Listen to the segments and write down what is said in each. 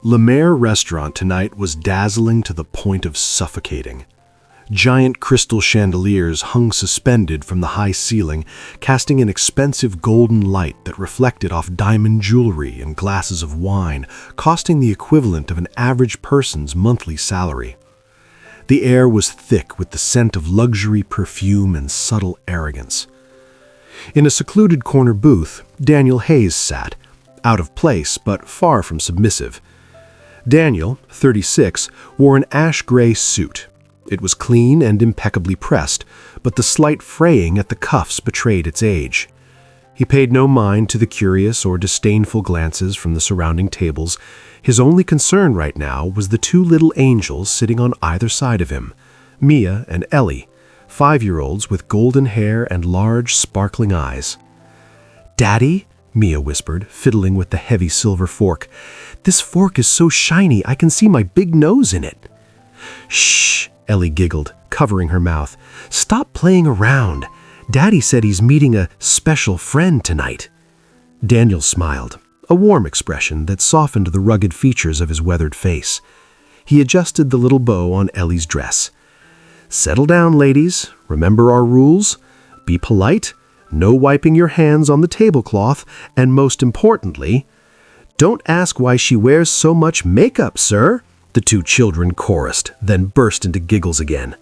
Billionaire restaurant tonight was dazzling to the point of suffocating. Giant crystal chandeliers hung suspended from the high ceiling, casting an expensive golden light that reflected off diamond jewelry and glasses of wine, costing the equivalent of an average person's monthly salary. The air was thick with the scent of luxury perfume and subtle arrogance. In a secluded corner booth, Daniel Hayes sat, out of place but far from submissive. Daniel, 36, wore an ash-gray suit. It was clean and impeccably pressed, but the slight fraying at the cuffs betrayed its age. He paid no mind to the curious or disdainful glances from the surrounding tables. His only concern right now was the two little angels sitting on either side of him, Mia and Ellie, 5-year-olds with golden hair and large, sparkling eyes. "Daddy," Mia whispered, fiddling with the heavy silver fork. "This fork is so shiny I can see my big nose in it." "Shh," Ellie giggled, covering her mouth. "Stop playing around. Daddy said he's meeting a special friend tonight." Daniel smiled, a warm expression that softened the rugged features of his weathered face. He adjusted the little bow on Ellie's dress. "Settle down, ladies. Remember our rules. Be polite, no wiping your hands on the tablecloth, and most importantly, don't ask why she wears so much makeup, sir," the two children chorused, then burst into giggles again.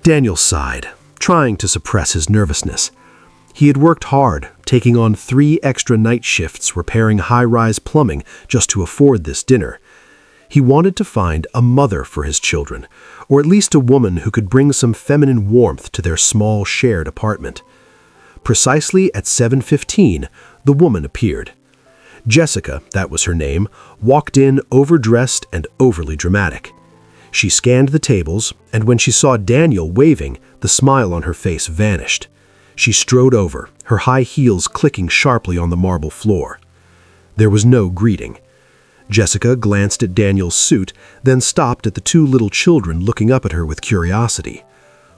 Daniel sighed, trying to suppress his nervousness. He had worked hard, taking on 3 extra night shifts repairing high-rise plumbing just to afford this dinner. He wanted to find a mother for his children, or at least a woman who could bring some feminine warmth to their small shared apartment. Precisely at 7:15, the woman appeared. Jessica, that was her name, walked in overdressed and overly dramatic. She scanned the tables, and when she saw Daniel waving, the smile on her face vanished. She strode over, her high heels clicking sharply on the marble floor. There was no greeting. Jessica glanced at Daniel's suit, then stopped at the 2 little children looking up at her with curiosity.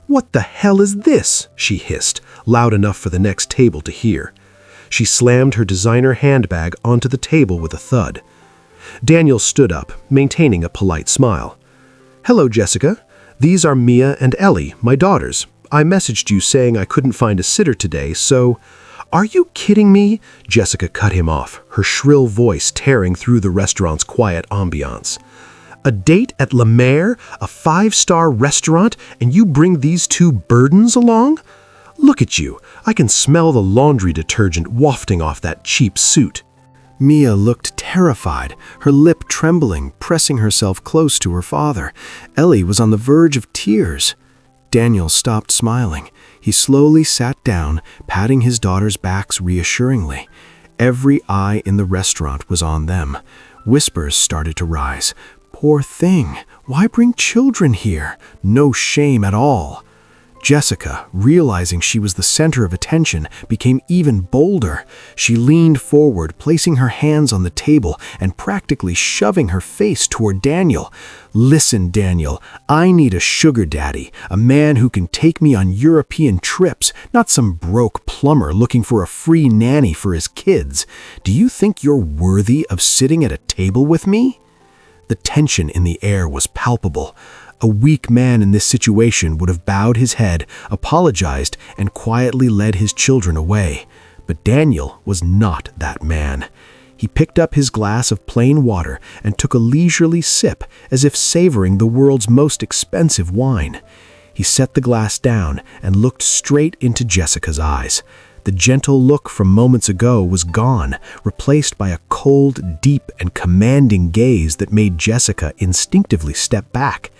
"What the hell is this?" she hissed, loud enough for the next table to hear. She slammed her designer handbag onto the table with a thud. Daniel stood up, maintaining a polite smile. "Hello, Jessica. These are Mia and Ellie, my daughters. I messaged you saying I couldn't find a sitter today, so—" "Are you kidding me?" Jessica cut him off, her shrill voice tearing through the restaurant's quiet ambiance. "A date at La Mer, a 5-star restaurant, and you bring these 2 burdens along? Look at you. I can smell the laundry detergent wafting off that cheap suit." Mia looked terrified, her lip trembling, pressing herself close to her father. Ellie was on the verge of tears. Daniel stopped smiling. He slowly sat down, patting his daughters' backs reassuringly. Every eye in the restaurant was on them. Whispers started to rise. "Poor thing. Why bring children here? No shame at all." Jessica, realizing she was the center of attention, became even bolder. She leaned forward, placing her hands on the table and practically shoving her face toward Daniel. "Listen, Daniel, I need a sugar daddy, a man who can take me on European trips, not some broke plumber looking for a free nanny for his kids. Do you think you're worthy of sitting at a table with me?" The tension in the air was palpable. A weak man in this situation would have bowed his head, apologized, and quietly led his children away. But Daniel was not that man. He picked up his glass of plain water and took a leisurely sip, as if savoring the world's most expensive wine. He set the glass down and looked straight into Jessica's eyes. The gentle look from moments ago was gone, replaced by a cold, deep, and commanding gaze that made Jessica instinctively step back.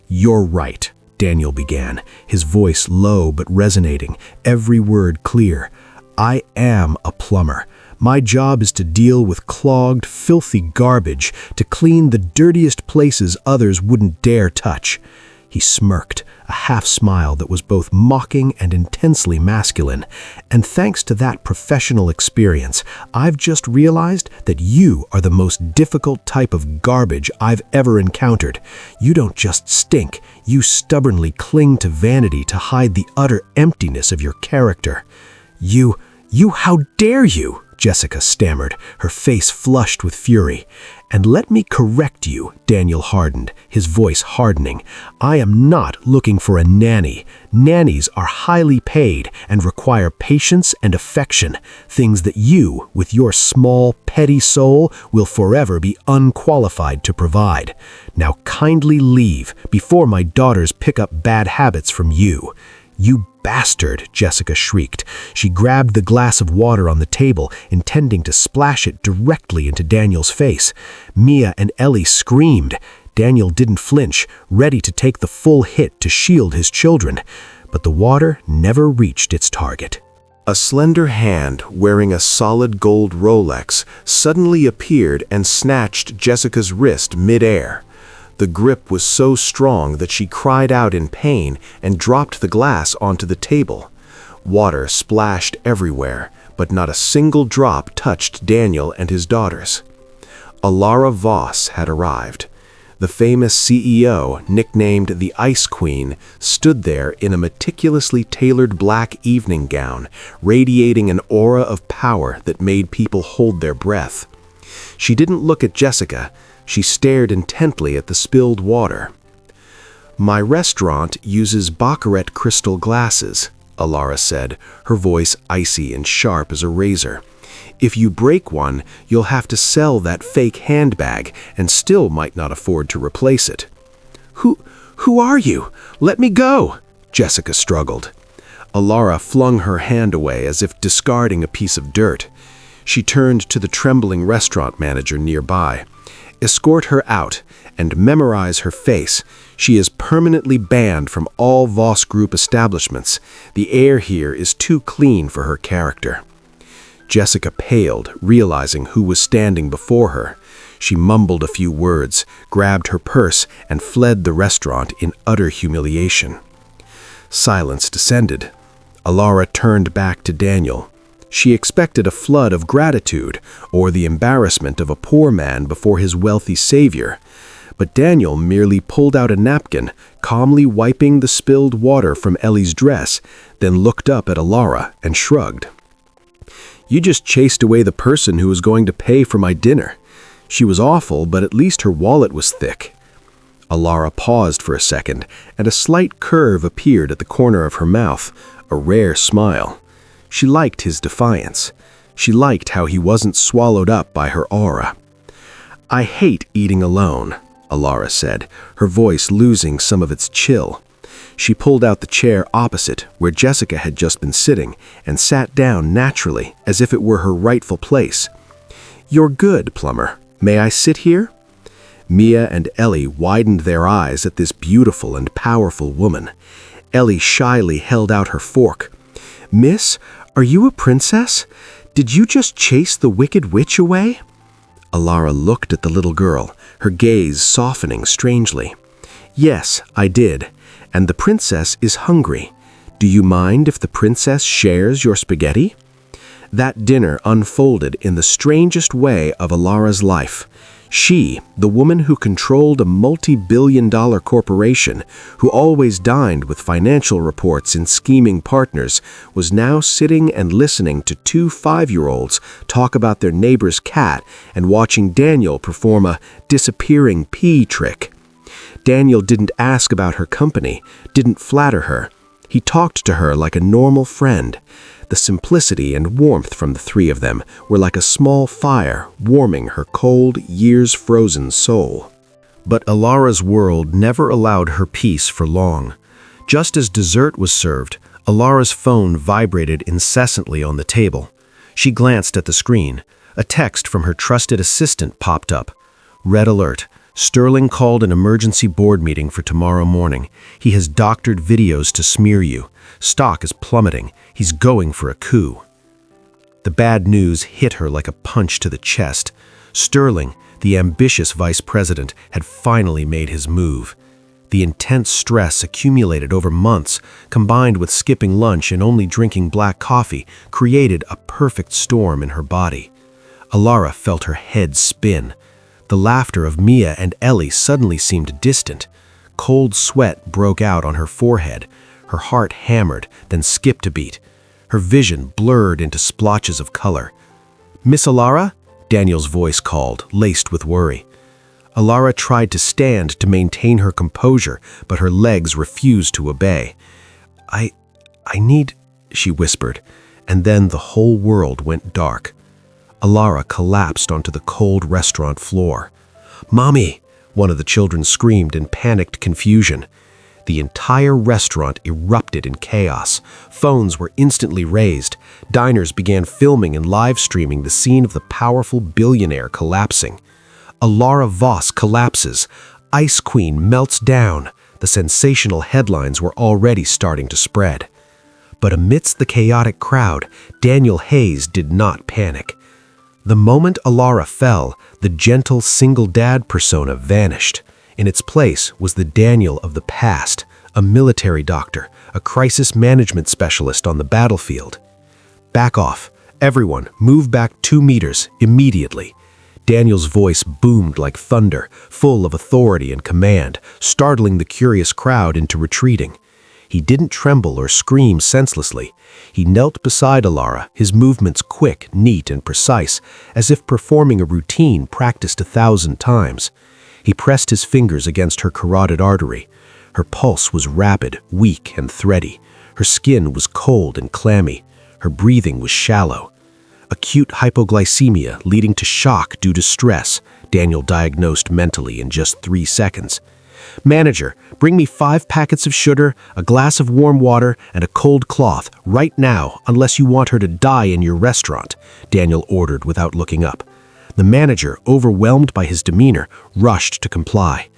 "You're right," Daniel began, his voice low but resonating, every word clear. "I am a plumber. My job is to deal with clogged, filthy garbage, to clean the dirtiest places others wouldn't dare touch." He smirked, a half-smile that was both mocking and intensely masculine. "And thanks to that professional experience, I've just realized that you are the most difficult type of garbage I've ever encountered. You don't just stink, you stubbornly cling to vanity to hide the utter emptiness of your character." How dare you?" Jessica stammered, her face flushed with fury. "And let me correct you," Daniel hardened, his voice hardening. "I am not looking for a nanny. Nannies are highly paid and require patience and affection, things that you, with your small, petty soul, will forever be unqualified to provide. Now kindly leave before my daughters pick up bad habits from you." "You bastard," Jessica shrieked. She grabbed the glass of water on the table, intending to splash it directly into Daniel's face. Mia and Ellie screamed. Daniel didn't flinch, ready to take the full hit to shield his children. But the water never reached its target. A slender hand, wearing a solid gold Rolex, suddenly appeared and snatched Jessica's wrist mid-air. The grip was so strong that she cried out in pain and dropped the glass onto the table. Water splashed everywhere, but not a single drop touched Daniel and his daughters. Alara Voss had arrived. The famous CEO, nicknamed the Ice Queen, stood there in a meticulously tailored black evening gown, radiating an aura of power that made people hold their breath. She didn't look at Jessica. She stared intently at the spilled water. "My restaurant uses Baccarat crystal glasses," Alara said, her voice icy and sharp as a razor. "If you break one, you'll have to sell that fake handbag and still might not afford to replace it." Who are you? Let me go," Jessica struggled. Alara flung her hand away as if discarding a piece of dirt. She turned to the trembling restaurant manager nearby. "Escort her out and memorize her face. She is permanently banned from all Voss Group establishments. The air here is too clean for her character." Jessica paled, realizing who was standing before her. She mumbled a few words, grabbed her purse, and fled the restaurant in utter humiliation. Silence descended. Alara turned back to Daniel. She expected a flood of gratitude or the embarrassment of a poor man before his wealthy savior. But Daniel merely pulled out a napkin, calmly wiping the spilled water from Ellie's dress, then looked up at Alara and shrugged. "You just chased away the person who was going to pay for my dinner. She was awful, but at least her wallet was thick." Alara paused for a second, and a slight curve appeared at the corner of her mouth, a rare smile. She liked his defiance. She liked how he wasn't swallowed up by her aura. "I hate eating alone," Alara said, her voice losing some of its chill. She pulled out the chair opposite, where Jessica had just been sitting, and sat down naturally, as if it were her rightful place. "You're good, Plumber. May I sit here?" Mia and Ellie widened their eyes at this beautiful and powerful woman. Ellie shyly held out her fork. "Miss, are you a princess? Did you just chase the wicked witch away?" Alara looked at the little girl, her gaze softening strangely. "Yes, I did, and the princess is hungry. Do you mind if the princess shares your spaghetti?" That dinner unfolded in the strangest way of Alara's life. She, the woman who controlled a multi-billion-dollar corporation, who always dined with financial reports and scheming partners, was now sitting and listening to two 5-year-olds talk about their neighbor's cat and watching Daniel perform a disappearing pea trick. Daniel didn't ask about her company, didn't flatter her. He talked to her like a normal friend. The simplicity and warmth from the three of them were like a small fire warming her cold, years-frozen soul. But Alara's world never allowed her peace for long. Just as dessert was served, Alara's phone vibrated incessantly on the table. She glanced at the screen. A text from her trusted assistant popped up. "Red alert. Sterling called an emergency board meeting for tomorrow morning. He has doctored videos to smear you. Stock is plummeting. He's going for a coup." The bad news hit her like a punch to the chest. Sterling, the ambitious vice president, had finally made his move. The intense stress accumulated over months, combined with skipping lunch and only drinking black coffee, created a perfect storm in her body. Alara felt her head spin. The laughter of Mia and Ellie suddenly seemed distant. Cold sweat broke out on her forehead. Her heart hammered, then skipped a beat. Her vision blurred into splotches of color. "Miss Alara? Daniel's voice called, laced with worry. Alara tried to stand to maintain her composure, but her legs refused to obey. I need, she whispered, and then the whole world went dark. Alara collapsed onto the cold restaurant floor. "Mommy!" one of the children screamed in panicked confusion. The entire restaurant erupted in chaos. Phones were instantly raised. Diners began filming and live streaming the scene of the powerful billionaire collapsing. Alara Voss collapses. Ice Queen melts down. The sensational headlines were already starting to spread. But amidst the chaotic crowd, Daniel Hayes did not panic. The moment Alara fell, the gentle single dad persona vanished. In its place was the Daniel of the past, a military doctor, a crisis management specialist on the battlefield. "Back off. Everyone, move back 2 meters, immediately." Daniel's voice boomed like thunder, full of authority and command, startling the curious crowd into retreating. He didn't tremble or scream senselessly. He knelt beside Alara, his movements quick, neat, and precise, as if performing a routine practiced 1,000 times. He pressed his fingers against her carotid artery. Her pulse was rapid, weak, and thready. Her skin was cold and clammy. Her breathing was shallow. Acute hypoglycemia leading to shock due to stress, Daniel diagnosed mentally in just 3 seconds. "Manager, bring me 5 packets of sugar, a glass of warm water, and a cold cloth, right now, unless you want her to die in your restaurant," Daniel ordered without looking up. The manager, overwhelmed by his demeanor, rushed to comply.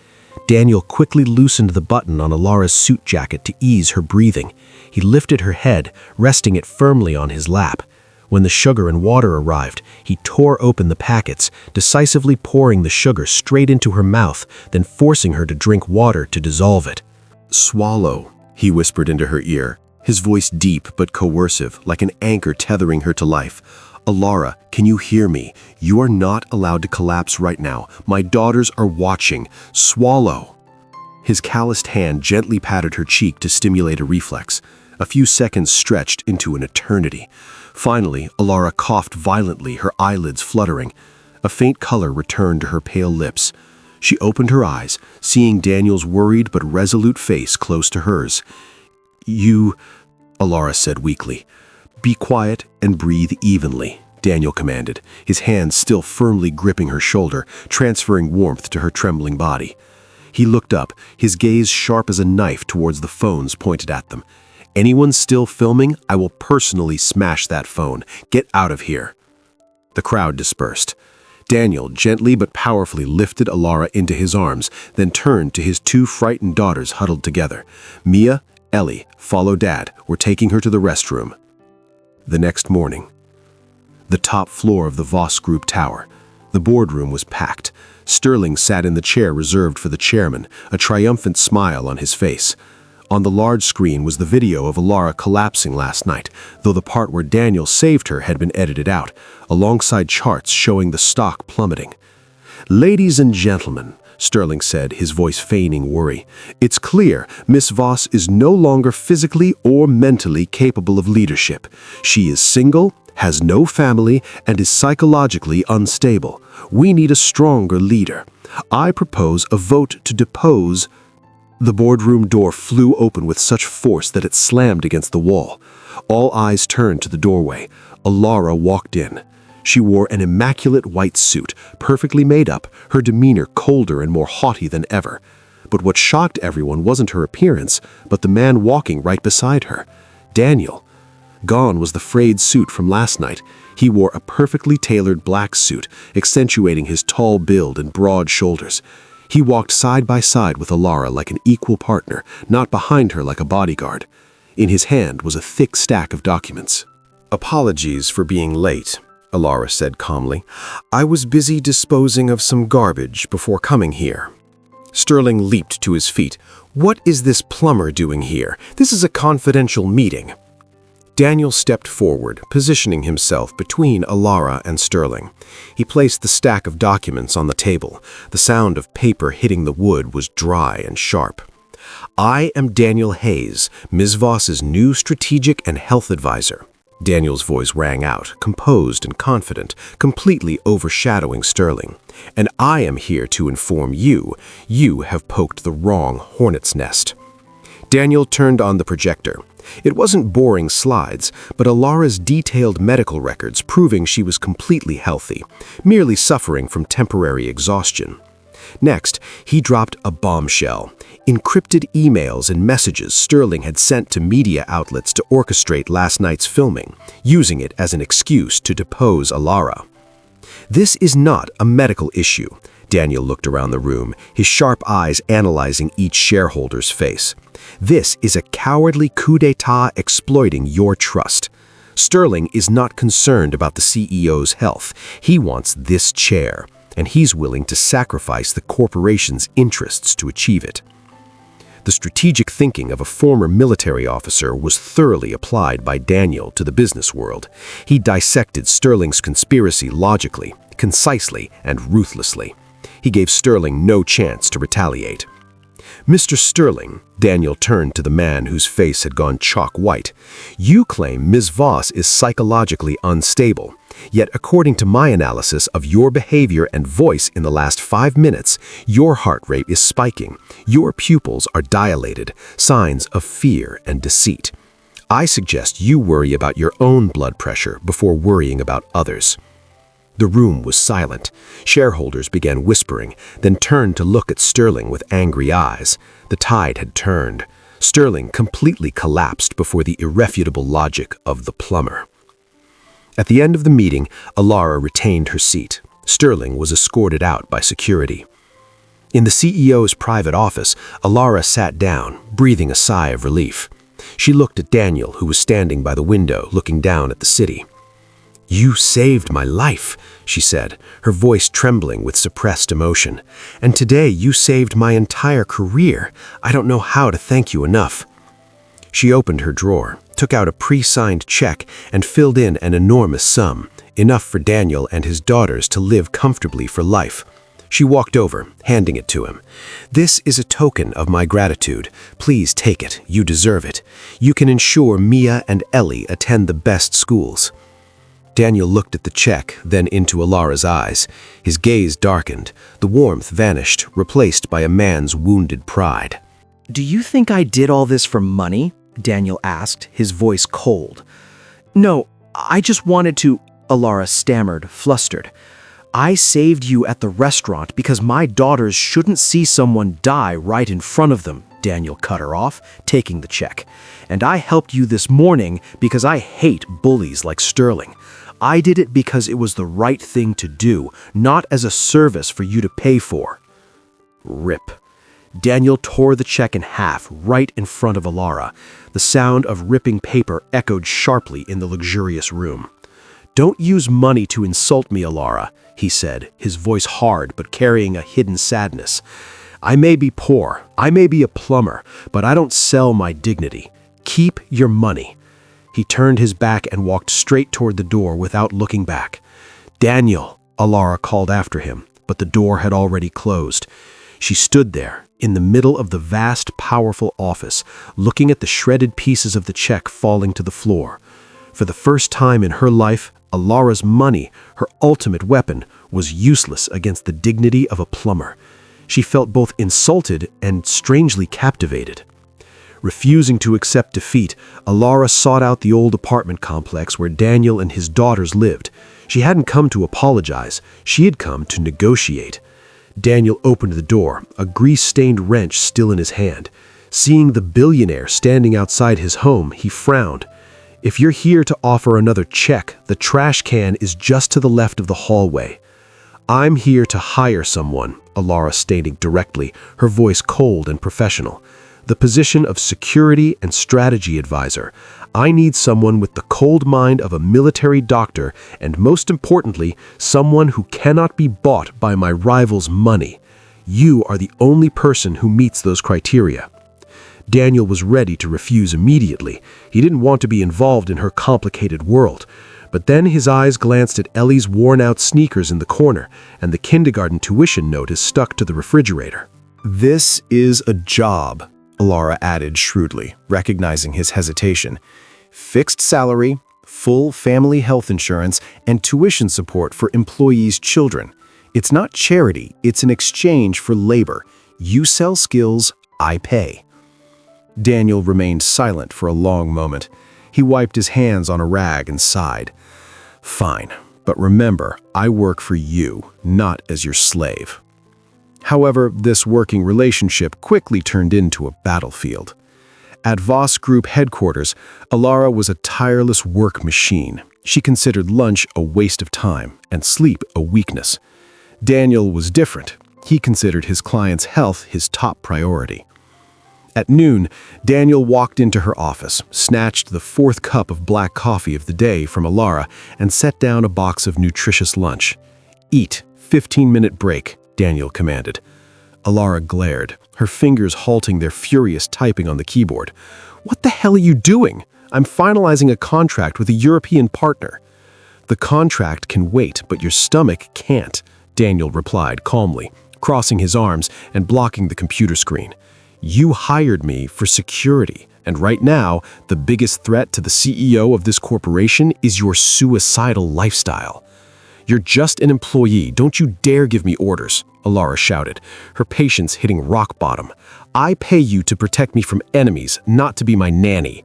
Daniel quickly loosened the button on Alara's suit jacket to ease her breathing. He lifted her head, resting it firmly on his lap. When the sugar and water arrived, he tore open the packets, decisively pouring the sugar straight into her mouth, then forcing her to drink water to dissolve it. "Swallow," he whispered into her ear, his voice deep but coercive, like an anchor tethering her to life. "Alara, can you hear me? You are not allowed to collapse right now. My daughters are watching. Swallow." His calloused hand gently patted her cheek to stimulate a reflex. A few seconds stretched into an eternity. Finally, Alara coughed violently, her eyelids fluttering. A faint color returned to her pale lips. She opened her eyes, seeing Daniel's worried but resolute face close to hers. "You," Alara said weakly. "Be quiet and breathe evenly," Daniel commanded, his hand still firmly gripping her shoulder, transferring warmth to her trembling body. He looked up, his gaze sharp as a knife towards the phones pointed at them. "Anyone still filming, I will personally smash that phone. Get out of here." The crowd dispersed. Daniel gently but powerfully lifted Alara into his arms, then turned to his 2 frightened daughters huddled together. "Mia, Ellie, follow Dad. We're taking her to the restroom." The next morning, the top floor of the Voss Group tower. The boardroom was packed. Sterling sat in the chair reserved for the chairman, a triumphant smile on his face. On the large screen was the video of Alara collapsing last night, though the part where Daniel saved her had been edited out, alongside charts showing the stock plummeting. "Ladies and gentlemen," Sterling said, his voice feigning worry, "it's clear Miss Voss is no longer physically or mentally capable of leadership. She is single, has no family, and is psychologically unstable. We need a stronger leader. I propose a vote to depose." The boardroom door flew open with such force that it slammed against the wall. All eyes turned to the doorway. Alara walked in. She wore an immaculate white suit, perfectly made up, her demeanor colder and more haughty than ever. But what shocked everyone wasn't her appearance, but the man walking right beside her. Daniel. Gone was the frayed suit from last night. He wore a perfectly tailored black suit, accentuating his tall build and broad shoulders. He walked side by side with Alara like an equal partner, not behind her like a bodyguard. In his hand was a thick stack of documents. "Apologies for being late," Alara said calmly. "I was busy disposing of some garbage before coming here." Sterling leaped to his feet. "What is this Plumber doing here? This is a confidential meeting." Daniel stepped forward, positioning himself between Alara and Sterling. He placed the stack of documents on the table. The sound of paper hitting the wood was dry and sharp. "I am Daniel Hayes, Ms. Voss's new strategic and health advisor. Daniel's voice rang out, composed and confident, completely overshadowing Sterling. "And I am here to inform you, you have poked the wrong hornet's nest." Daniel turned on the projector. It wasn't boring slides, but Alara's detailed medical records proving she was completely healthy, merely suffering from temporary exhaustion. Next, he dropped a bombshell. Encrypted emails and messages Sterling had sent to media outlets to orchestrate last night's filming, using it as an excuse to depose Alara. "This is not a medical issue." Daniel looked around the room, his sharp eyes analyzing each shareholder's face. "This is a cowardly coup d'etat exploiting your trust. Sterling is not concerned about the CEO's health. He wants this chair, and he's willing to sacrifice the corporation's interests to achieve it." The strategic thinking of a former military officer was thoroughly applied by Daniel to the business world. He dissected Sterling's conspiracy logically, concisely, and ruthlessly. He gave Sterling no chance to retaliate. "Mr. Sterling," Daniel turned to the man whose face had gone chalk white, "you claim Ms. Voss is psychologically unstable. Yet according to my analysis of your behavior and voice in the last 5 minutes, your heart rate is spiking. Your pupils are dilated, signs of fear and deceit. I suggest you worry about your own blood pressure before worrying about others." The room was silent. Shareholders began whispering, then turned to look at Sterling with angry eyes. The tide had turned. Sterling completely collapsed before the irrefutable logic of the plumber. At the end of the meeting, Alara retained her seat. Sterling was escorted out by security. In the CEO's private office, Alara sat down, breathing a sigh of relief. She looked at Daniel, who was standing by the window, looking down at the city. "You saved my life," she said, her voice trembling with suppressed emotion. "And today you saved my entire career. I don't know how to thank you enough." She opened her drawer, took out a pre-signed check, and filled in an enormous sum, enough for Daniel and his daughters to live comfortably for life. She walked over, handing it to him. "This is a token of my gratitude. Please take it. You deserve it. You can ensure Mia and Ellie attend the best schools." Daniel looked at the check, then into Alara's eyes. His gaze darkened. The warmth vanished, replaced by a man's wounded pride. "Do you think I did all this for money?" Daniel asked, his voice cold. "No, I just wanted to," Alara stammered, flustered. "I saved you at the restaurant because my daughters shouldn't see someone die right in front of them," Daniel cut her off, taking the check. "And I helped you this morning because I hate bullies like Sterling. I did it because it was the right thing to do, not as a service for you to pay for." Rip. Daniel tore the check in half right in front of Alara. The sound of ripping paper echoed sharply in the luxurious room. "Don't use money to insult me, Alara," he said, his voice hard but carrying a hidden sadness. "I may be poor, I may be a plumber, but I don't sell my dignity. Keep your money." He turned his back and walked straight toward the door without looking back. "Daniel," Alara called after him, but the door had already closed. She stood there, in the middle of the vast, powerful office, looking at the shredded pieces of the check falling to the floor. For the first time in her life, Alara's money, her ultimate weapon, was useless against the dignity of a plumber. She felt both insulted and strangely captivated. Refusing to accept defeat, Alara sought out the old apartment complex where Daniel and his daughters lived. She hadn't come to apologize. She had come to negotiate. Daniel opened the door, a grease-stained wrench still in his hand. Seeing the billionaire standing outside his home, he frowned. "If you're here to offer another check, the trash can is just to the left of the hallway." "I'm here to hire someone," Alara stated directly, her voice cold and professional. "The position of security and strategy advisor. I need someone with the cold mind of a military doctor, and most importantly, someone who cannot be bought by my rival's money. You are the only person who meets those criteria." Daniel was ready to refuse immediately. He didn't want to be involved in her complicated world. But then his eyes glanced at Ellie's worn-out sneakers in the corner, and the kindergarten tuition notice stuck to the refrigerator. "This is a job," Alara added shrewdly, recognizing his hesitation. "Fixed salary, full family health insurance, and tuition support for employees' children. It's not charity, it's an exchange for labor. You sell skills, I pay." Daniel remained silent for a long moment. He wiped his hands on a rag and sighed. "Fine, but remember, I work for you, not as your slave." However, this working relationship quickly turned into a battlefield. At Voss Group headquarters, Alara was a tireless work machine. She considered lunch a waste of time and sleep a weakness. Daniel was different. He considered his client's health his top priority. At noon, Daniel walked into her office, snatched the fourth cup of black coffee of the day from Alara, and set down a box of nutritious lunch. "Eat, 15-minute break," Daniel commanded. Alara glared, her fingers halting their furious typing on the keyboard. "What the hell are you doing? I'm finalizing a contract with a European partner." "The contract can wait, but your stomach can't," Daniel replied calmly, crossing his arms and blocking the computer screen. "You hired me for security, and right now, the biggest threat to the CEO of this corporation is your suicidal lifestyle." "You're just an employee. Don't you dare give me orders," Alara shouted, her patience hitting rock bottom. "I pay you to protect me from enemies, not to be my nanny."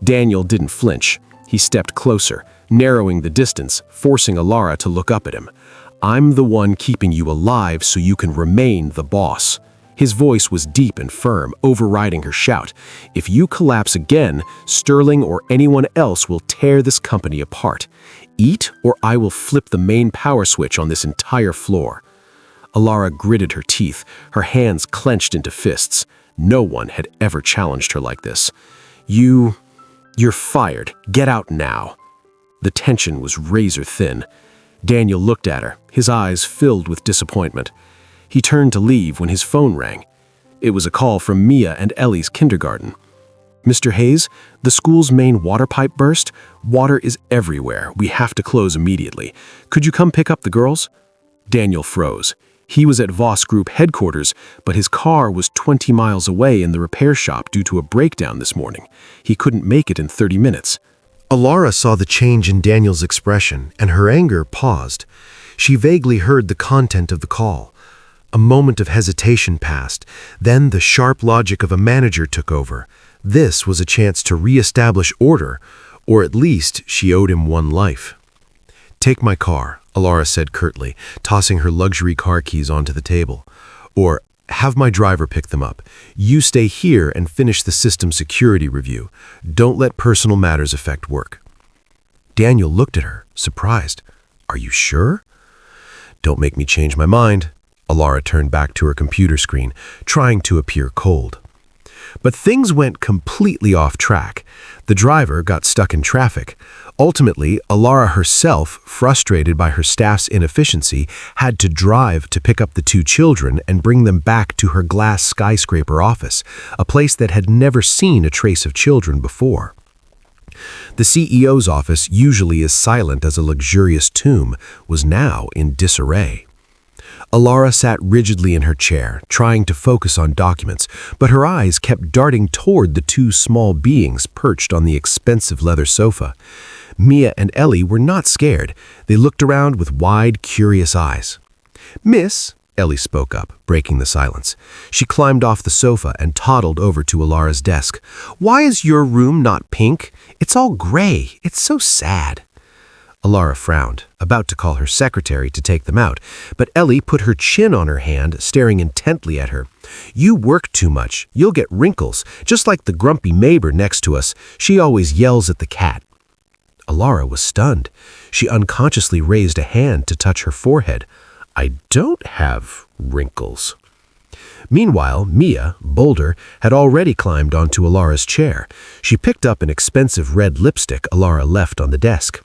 Daniel didn't flinch. He stepped closer, narrowing the distance, forcing Alara to look up at him. "I'm the one keeping you alive so you can remain the boss." His voice was deep and firm, overriding her shout. "If you collapse again, Sterling or anyone else will tear this company apart. Eat, or I will flip the main power switch on this entire floor." Alara gritted her teeth, her hands clenched into fists. No one had ever challenged her like this. You're fired. Get out now." The tension was razor thin. Daniel looked at her, his eyes filled with disappointment. He turned to leave when his phone rang. It was a call from Mia and Ellie's kindergarten. "Mr. Hayes, the school's main water pipe burst. Water is everywhere. We have to close immediately. Could you come pick up the girls?" Daniel froze. He was at Voss Group headquarters, but his car was 20 miles away in the repair shop due to a breakdown this morning. He couldn't make it in 30 minutes. Alara saw the change in Daniel's expression, and her anger paused. She vaguely heard the content of the call. A moment of hesitation passed. Then the sharp logic of a manager took over. This was a chance to re-establish order, or at least she owed him one life. "Take my car," Alara said curtly, tossing her luxury car keys onto the table. "Or have my driver pick them up. You stay here and finish the system security review. Don't let personal matters affect work." Daniel looked at her, surprised. "Are you sure?" "Don't make me change my mind." Alara turned back to her computer screen, trying to appear cold. But things went completely off track. The driver got stuck in traffic. Ultimately, Alara herself, frustrated by her staff's inefficiency, had to drive to pick up the two children and bring them back to her glass skyscraper office, a place that had never seen a trace of children before. The CEO's office, usually as silent as a luxurious tomb, was now in disarray. Alara sat rigidly in her chair, trying to focus on documents, but her eyes kept darting toward the two small beings perched on the expensive leather sofa. Mia and Ellie were not scared. They looked around with wide, curious eyes. "Miss," Ellie spoke up, breaking the silence. She climbed off the sofa and toddled over to Alara's desk. "Why is your room not pink? It's all gray. It's so sad." Alara frowned, about to call her secretary to take them out, but Ellie put her chin on her hand, staring intently at her. "You work too much. You'll get wrinkles, just like the grumpy neighbor next to us. She always yells at the cat." Alara was stunned. She unconsciously raised a hand to touch her forehead. "I don't have wrinkles." Meanwhile, Mia, bolder, had already climbed onto Alara's chair. She picked up an expensive red lipstick Alara left on the desk.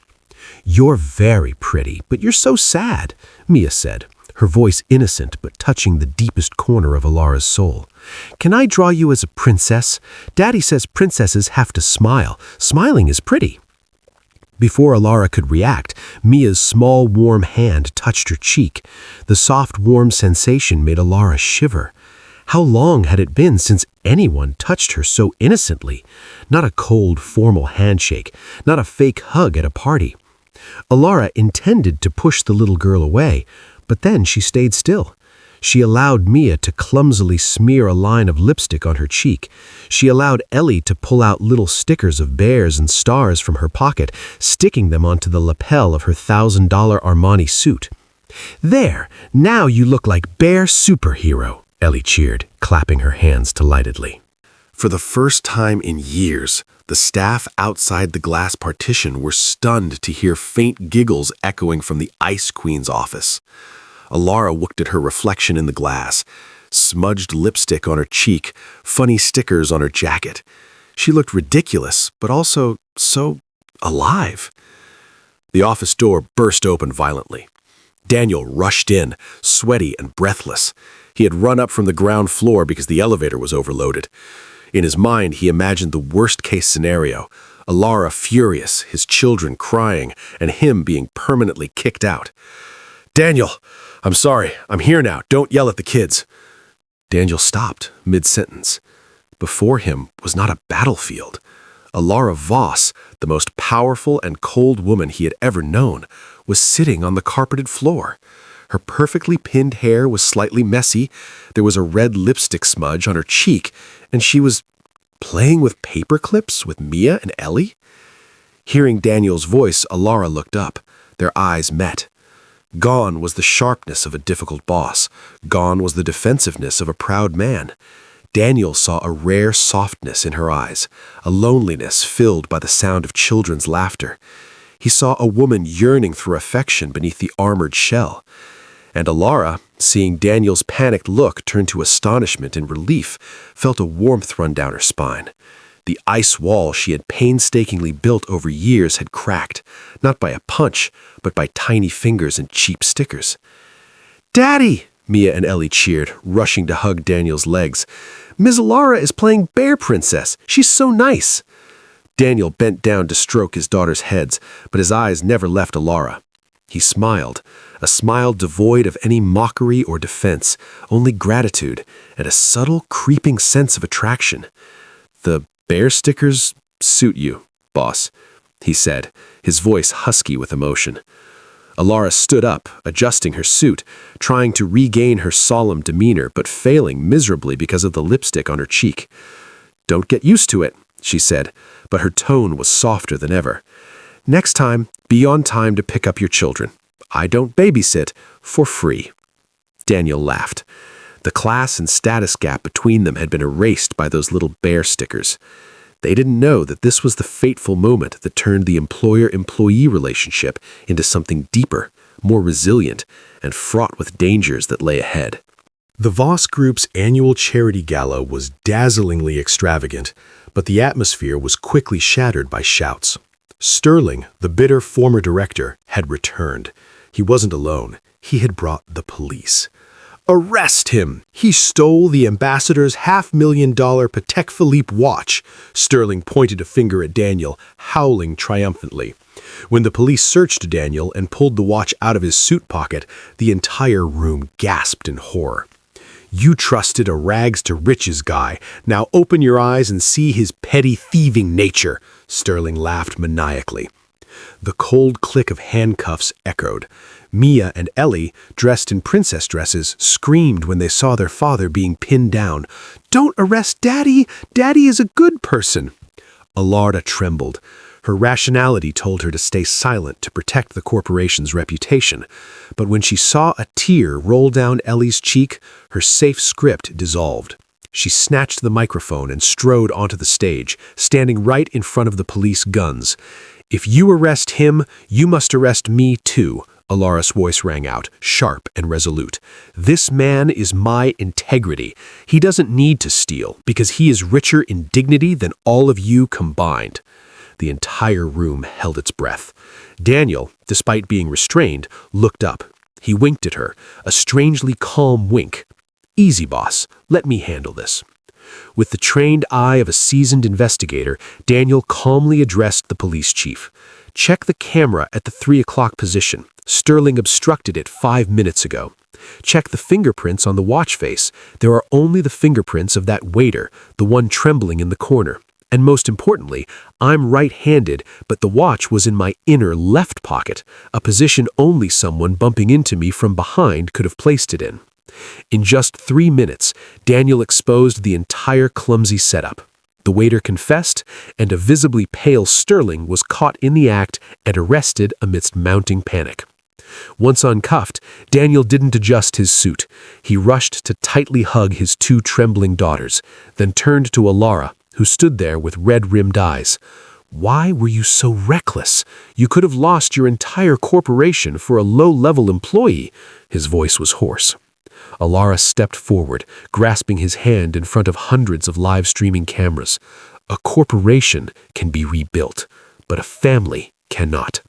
"You're very pretty, but you're so sad," Mia said, her voice innocent but touching the deepest corner of Alara's soul. "Can I draw you as a princess? Daddy says princesses have to smile. Smiling is pretty." Before Alara could react, Mia's small, warm hand touched her cheek. The soft, warm sensation made Alara shiver. How long had it been since anyone touched her so innocently? Not a cold, formal handshake, not a fake hug at a party. Alara intended to push the little girl away, but then she stayed still. She allowed Mia to clumsily smear a line of lipstick on her cheek. She allowed Ellie to pull out little stickers of bears and stars from her pocket, sticking them onto the lapel of her $1,000 Armani suit. "There, now you look like bear superhero," Ellie cheered, clapping her hands delightedly. For the first time in years, the staff outside the glass partition were stunned to hear faint giggles echoing from the Ice Queen's office. Alara looked at her reflection in the glass, smudged lipstick on her cheek, funny stickers on her jacket. She looked ridiculous, but also so alive. The office door burst open violently. Daniel rushed in, sweaty and breathless. He had run up from the ground floor because the elevator was overloaded. In his mind, he imagined the worst-case scenario, Alara furious, his children crying, and him being permanently kicked out. "Daniel, I'm sorry. I'm here now. Don't yell at the kids." Daniel stopped, mid-sentence. Before him was not a battlefield. Alara Voss, the most powerful and cold woman he had ever known, was sitting on the carpeted floor. Her perfectly pinned hair was slightly messy, there was a red lipstick smudge on her cheek, and she was playing with paper clips with Mia and Ellie. Hearing Daniel's voice, Alara looked up. Their eyes met. Gone was the sharpness of a difficult boss. Gone was the defensiveness of a proud man. Daniel saw a rare softness in her eyes, a loneliness filled by the sound of children's laughter. He saw a woman yearning for affection beneath the armored shell. And Alara, seeing Daniel's panicked look turn to astonishment and relief, felt a warmth run down her spine. The ice wall she had painstakingly built over years had cracked, not by a punch, but by tiny fingers and cheap stickers. "Daddy!" Mia and Ellie cheered, rushing to hug Daniel's legs. "Ms. Alara is playing Bear Princess. She's so nice." Daniel bent down to stroke his daughter's heads, but his eyes never left Alara. He smiled, a smile devoid of any mockery or defense, only gratitude and a subtle, creeping sense of attraction. "The bear stickers suit you, boss," he said, his voice husky with emotion. Alara stood up, adjusting her suit, trying to regain her solemn demeanor, but failing miserably because of the lipstick on her cheek. "Don't get used to it," she said, but her tone was softer than ever. "Next time, be on time to pick up your children. I don't babysit for free." Daniel laughed. The class and status gap between them had been erased by those little bear stickers. They didn't know that this was the fateful moment that turned the employer-employee relationship into something deeper, more resilient, and fraught with dangers that lay ahead. The Voss Group's annual charity gala was dazzlingly extravagant, but the atmosphere was quickly shattered by shouts. Sterling, the bitter former director, had returned. He wasn't alone. He had brought the police. "Arrest him! He stole the ambassador's $500,000 Patek Philippe watch." Sterling pointed a finger at Daniel, howling triumphantly. When the police searched Daniel and pulled the watch out of his suit pocket, the entire room gasped in horror. "You trusted a rags-to-riches guy. Now open your eyes and see his petty thieving nature," Sterling laughed maniacally. The cold click of handcuffs echoed. Mia and Ellie, dressed in princess dresses, screamed when they saw their father being pinned down. "Don't arrest Daddy! Daddy is a good person!" Alara trembled. Her rationality told her to stay silent to protect the corporation's reputation. But when she saw a tear roll down Ellie's cheek, her safe script dissolved. She snatched the microphone and strode onto the stage, standing right in front of the police guns. "If you arrest him, you must arrest me too," Alara's voice rang out, sharp and resolute. "This man is my integrity. He doesn't need to steal, because he is richer in dignity than all of you combined." The entire room held its breath. Daniel, despite being restrained, looked up. He winked at her, a strangely calm wink. "Easy, boss. Let me handle this." With the trained eye of a seasoned investigator, Daniel calmly addressed the police chief. "Check the camera at the 3 o'clock position. Sterling obstructed it 5 minutes ago." Check the fingerprints on the watch face. There are only the fingerprints of that waiter, the one trembling in the corner. And most importantly, I'm right-handed, but the watch was in my inner left pocket, a position only someone bumping into me from behind could have placed it in. In just 3 minutes, Daniel exposed the entire clumsy setup. The waiter confessed, and a visibly pale Sterling was caught in the act and arrested amidst mounting panic. Once uncuffed, Daniel didn't adjust his suit. He rushed to tightly hug his 2 trembling daughters, then turned to Alara, who stood there with red-rimmed eyes. "Why were you so reckless? You could have lost your entire corporation for a low-level employee." His voice was hoarse. Alara stepped forward, grasping his hand in front of hundreds of live-streaming cameras. A corporation can be rebuilt, but a family cannot.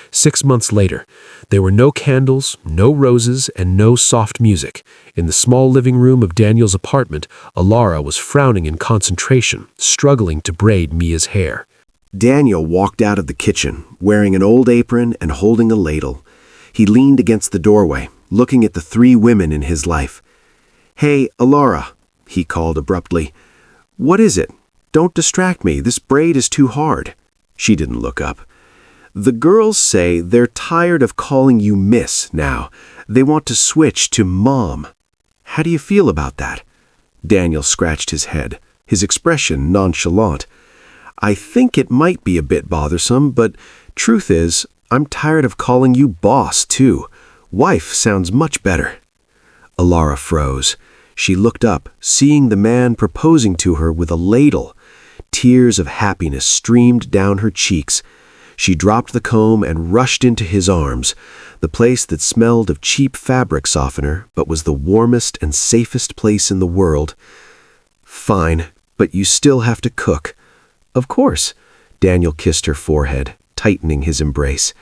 6 months later, there were no candles, no roses, and no soft music. In the small living room of Daniel's apartment, Alara was frowning in concentration, struggling to braid Mia's hair. Daniel walked out of the kitchen, wearing an old apron and holding a ladle. He leaned against the doorway, looking at the 3 women in his life. "Hey, Alara," he called abruptly. "What is it? Don't distract me. This braid is too hard." She didn't look up. "The girls say they're tired of calling you Miss now. They want to switch to Mom. How do you feel about that?" Daniel scratched his head, his expression nonchalant. "I think it might be a bit bothersome, but truth is, I'm tired of calling you boss, too. Wife sounds much better." Alara froze. She looked up, seeing the man proposing to her with a ladle. Tears of happiness streamed down her cheeks. She dropped the comb and rushed into his arms, the place that smelled of cheap fabric softener but was the warmest and safest place in the world. "Fine, but you still have to cook." "Of course." Daniel kissed her forehead, tightening his embrace.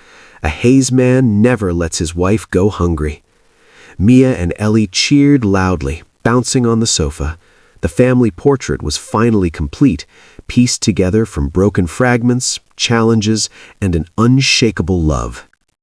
A Hayes man never lets his wife go hungry. Mia and Ellie cheered loudly, bouncing on the sofa. The family portrait was finally complete, pieced together from broken fragments, challenges, and an unshakable love.